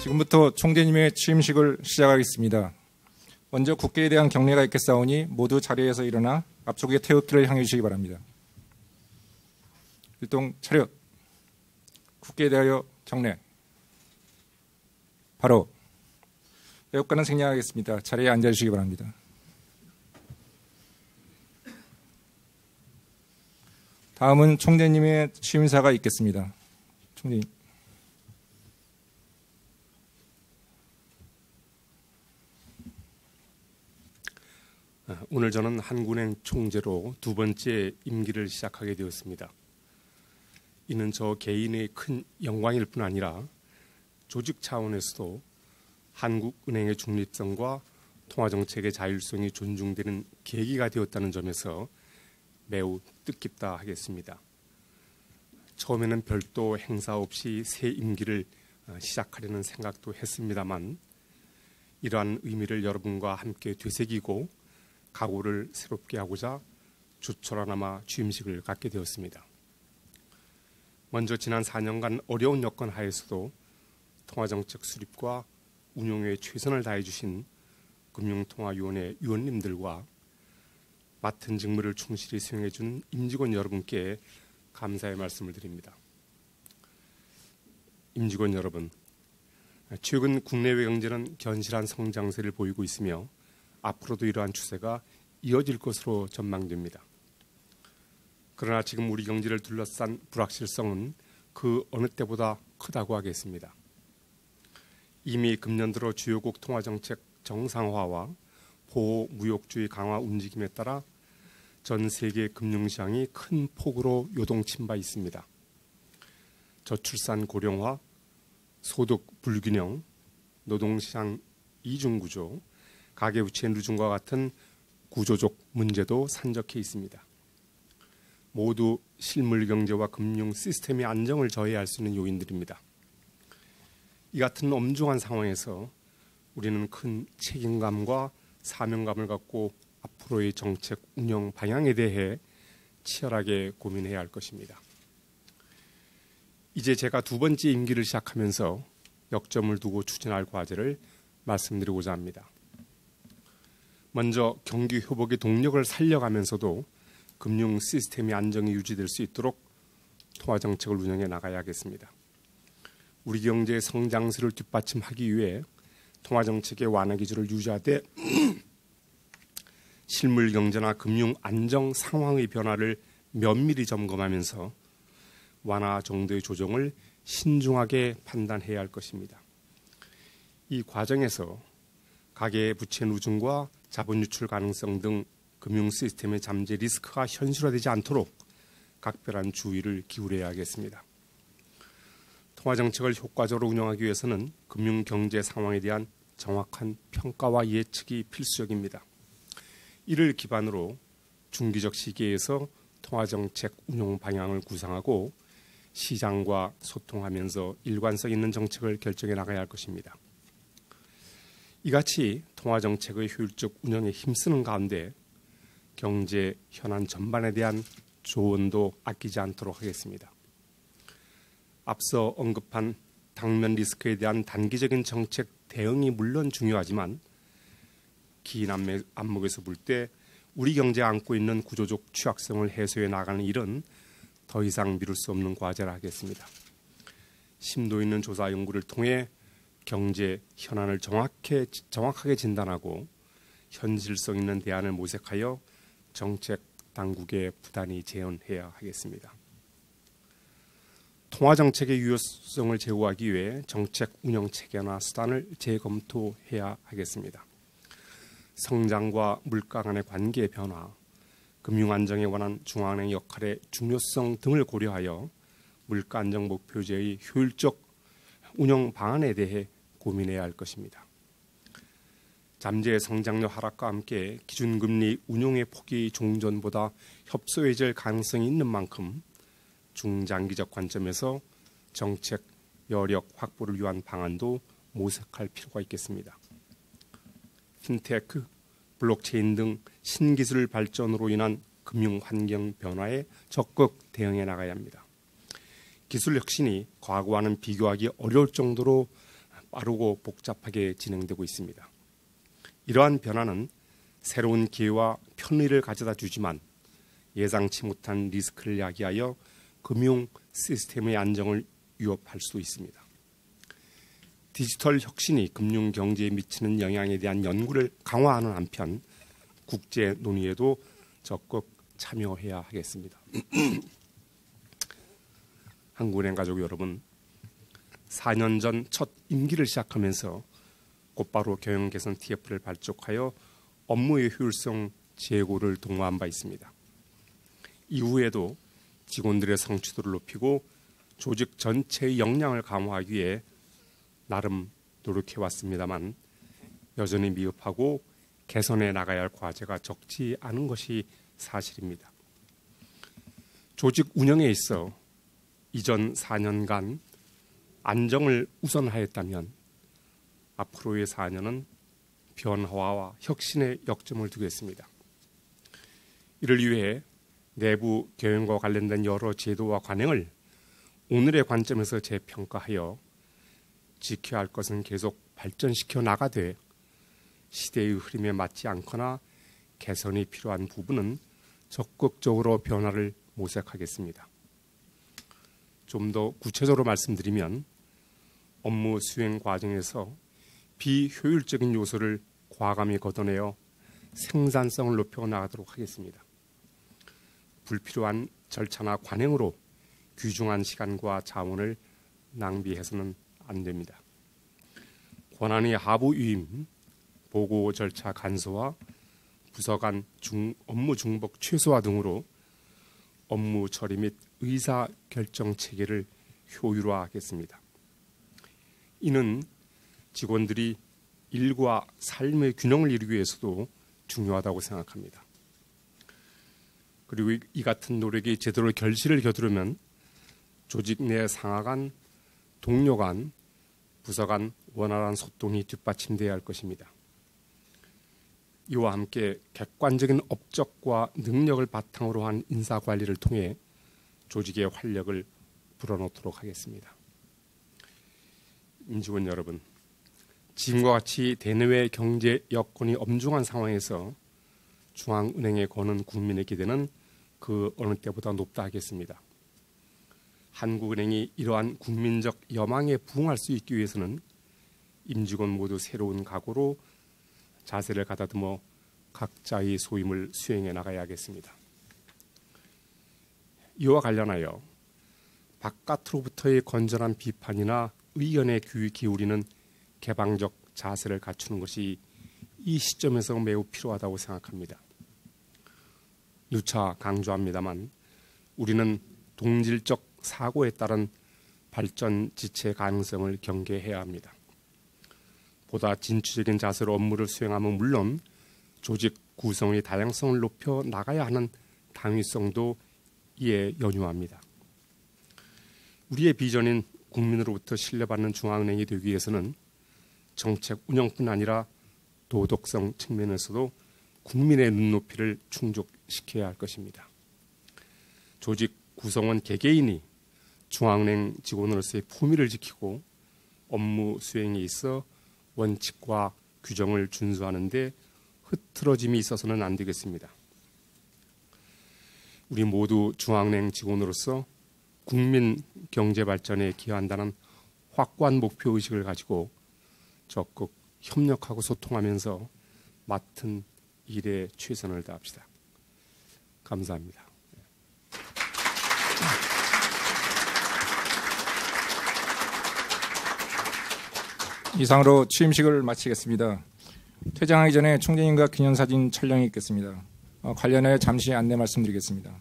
지금부터 총재님의 취임식을 시작하겠습니다. 먼저 국회에 대한 경례가 있겠사오니 모두 자리에서 일어나 앞쪽의 태극기를 향해 주시기 바랍니다. 일동 차렷. 국회에 대하여 경례. 바로 애국가는 생략하겠습니다. 자리에 앉아주시기 바랍니다. 다음은 총재님의 취임사가 있겠습니다. 총재님. 오늘 저는 한국은행 총재로 두 번째 임기를 시작하게 되었습니다. 이는 저 개인의 큰 영광일 뿐 아니라 조직 차원에서도 한국은행의 중립성과 통화정책의 자율성이 존중되는 계기가 되었다는 점에서 매우 뜻깊다 하겠습니다. 처음에는 별도 행사 없이 새 임기를 시작하려는 생각도 했습니다만 이러한 의미를 여러분과 함께 되새기고 각오를 새롭게 하고자 조촐하나마 취임식을 갖게 되었습니다. 먼저 지난 4년간 어려운 여건 하에서도 통화정책 수립과 운용에 최선을 다해 주신 금융통화위원회 위원님들과 맡은 직무를 충실히 수행해 준 임직원 여러분께 감사의 말씀을 드립니다. 임직원 여러분, 최근 국내외 경제는 견실한 성장세를 보이고 있으며 앞으로도 이러한 추세가 이어질 것으로 전망됩니다. 그러나 지금 우리 경제를 둘러싼 불확실성은 그 어느 때보다 크다고 하겠습니다. 이미 금년 들어 주요국 통화정책 정상화와 보호 무역주의 강화 움직임에 따라 전 세계 금융시장이 큰 폭으로 요동친 바 있습니다. 저출산 고령화, 소득 불균형, 노동시장 이중구조, 가계부채 누중과 같은 구조적 문제도 산적해 있습니다. 모두 실물 경제와 금융 시스템의 안정을 저해할 수 있는 요인들입니다. 이 같은 엄중한 상황에서 우리는 큰 책임감과 사명감을 갖고 앞으로의 정책 운영 방향에 대해 치열하게 고민해야 할 것입니다. 이제 제가 두 번째 임기를 시작하면서 역점을 두고 추진할 과제를 말씀드리고자 합니다. 먼저 경기 회복의 동력을 살려가면서도 금융 시스템의 안정이 유지될 수 있도록 통화정책을 운영해 나가야 하겠습니다. 우리 경제의 성장세를 뒷받침하기 위해 통화정책의 완화 기조를 유지하되 실물 경제나 금융 안정 상황의 변화를 면밀히 점검하면서 완화 정도의 조정을 신중하게 판단해야 할 것입니다. 이 과정에서 가계 부채 누중과 자본 유출 가능성 등 금융 시스템의 잠재 리스크가 현실화되지 않도록 각별한 주의를 기울여야 하겠습니다. 통화정책을 효과적으로 운영하기 위해서는 금융 경제 상황에 대한 정확한 평가와 예측이 필수적입니다. 이를 기반으로 중기적 시기에서 통화정책 운용 방향을 구상하고 시장과 소통하면서 일관성 있는 정책을 결정해 나가야 할 것입니다. 이같이 통화정책의 효율적 운영에 힘쓰는 가운데 경제 현안 전반에 대한 조언도 아끼지 않도록 하겠습니다. 앞서 언급한 당면 리스크에 대한 단기적인 정책 대응이 물론 중요하지만 긴 안목에서 볼 때 우리 경제에 안고 있는 구조적 취약성을 해소해 나가는 일은 더 이상 미룰 수 없는 과제라 하겠습니다. 심도 있는 조사 연구를 통해 경제 현안을 정확하게 진단하고 현실성 있는 대안을 모색하여 정책 당국에 부단히 재현해야 하겠습니다. 통화정책의 유효성을 제고하기 위해 정책 운영 체계나 수단을 재검토해야 하겠습니다. 성장과 물가 간의 관계의 변화, 금융 안정에 관한 중앙은행 역할의 중요성 등을 고려하여 물가 안정 목표제의 효율적 운영 방안에 대해 고민해야 할 것입니다. 잠재 성장률 하락과 함께 기준금리 운용의 폭이 종전보다 협소해질 가능성이 있는 만큼 중장기적 관점에서 정책 여력 확보를 위한 방안도 모색할 필요가 있겠습니다. 핀테크, 블록체인 등 신기술 발전으로 인한 금융 환경 변화에 적극 대응해 나가야 합니다. 기술 혁신이 과거와는 비교하기 어려울 정도로 빠르고 복잡하게 진행되고 있습니다. 이러한 변화는 새로운 기회와 편의를 가져다 주지만 예상치 못한 리스크를 야기하여 금융 시스템의 안정을 위협할 수도 있습니다. 디지털 혁신이 금융 경제에 미치는 영향에 대한 연구를 강화하는 한편 국제 논의에도 적극 참여해야 하겠습니다. 한국은행 가족 여러분, 4년 전 첫 임기를 시작하면서 곧바로 경영 개선 TF를 발족하여 업무의 효율성 제고를 독려한 바 있습니다. 이후에도 직원들의 성취도를 높이고 조직 전체의 역량을 강화하기 위해 나름 노력해왔습니다만 여전히 미흡하고 개선해 나가야 할 과제가 적지 않은 것이 사실입니다. 조직 운영에 있어 이전 4년간 안정을 우선하였다면 앞으로의 4년은 변화와 혁신의 역점을 두겠습니다. 이를 위해 내부 경영과 관련된 여러 제도와 관행을 오늘의 관점에서 재평가하여 지켜야 할 것은 계속 발전시켜 나가되 시대의 흐름에 맞지 않거나 개선이 필요한 부분은 적극적으로 변화를 모색하겠습니다. 좀 더 구체적으로 말씀드리면 업무 수행 과정에서 비효율적인 요소를 과감히 걷어내어 생산성을 높여 나가도록 하겠습니다. 불필요한 절차나 관행으로 귀중한 시간과 자원을 낭비해서는 안 됩니다. 권한의 하부 위임, 보고 절차 간소화, 부서 간 업무 중복 최소화 등으로 업무 처리 및 의사 결정 체계를 효율화하겠습니다. 이는 직원들이 일과 삶의 균형을 이루기 위해서도 중요하다고 생각합니다. 그리고 이 같은 노력이 제대로 결실을 거두려면 조직 내 상하 간, 동료 간, 부서 간 원활한 소통이 뒷받침돼야 할 것입니다. 이와 함께 객관적인 업적과 능력을 바탕으로 한 인사관리를 통해 조직의 활력을 불어넣도록 하겠습니다. 임직원 여러분, 지금과 같이 대내외 경제 여건이 엄중한 상황에서 중앙은행에 거는 국민의 기대는 그 어느 때보다 높다 하겠습니다. 한국은행이 이러한 국민적 여망에 부응할 수 있기 위해서는 임직원 모두 새로운 각오로 자세를 가다듬어 각자의 소임을 수행해 나가야 하겠습니다. 이와 관련하여 바깥으로부터의 건전한 비판이나 의견에 귀 기울이는 개방적 자세를 갖추는 것이 이 시점에서 매우 필요하다고 생각합니다. 누차 강조합니다만 우리는 동질적 사고에 따른 발전 지체 가능성을 경계해야 합니다. 보다 진취적인 자세로 업무를 수행하면 물론 조직 구성의 다양성을 높여 나가야 하는 당위성도 이에 연유합니다. 우리의 비전인 국민으로부터 신뢰받는 중앙은행이 되기 위해서는 정책 운영뿐 아니라 도덕성 측면에서도 국민의 눈높이를 충족시켜야 할 것입니다. 조직 구성원 개개인이 중앙은행 직원으로서의 품위를 지키고 업무 수행에 있어 원칙과 규정을 준수하는 데 흐트러짐이 있어서는 안 되겠습니다. 우리 모두 중앙은행 직원으로서 국민 경제 발전에 기여한다는 확고한 목표의식을 가지고 적극 협력하고 소통하면서 맡은 일에 최선을 다합시다. 감사합니다. 이상으로 취임식을 마치겠습니다. 퇴장하기 전에 총재님과 기념사진 촬영이 있겠습니다. 관련하여 잠시 안내 말씀드리겠습니다.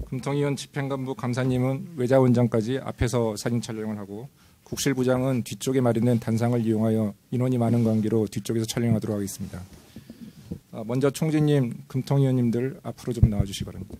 금통위원 집행관부 감사님은 외자원장까지 앞에서 사진 촬영을 하고 국실부장은 뒤쪽에 마련된 단상을 이용하여 인원이 많은 관계로 뒤쪽에서 촬영하도록 하겠습니다. 먼저 총재님, 금통위원님들 앞으로 좀 나와주시기 바랍니다.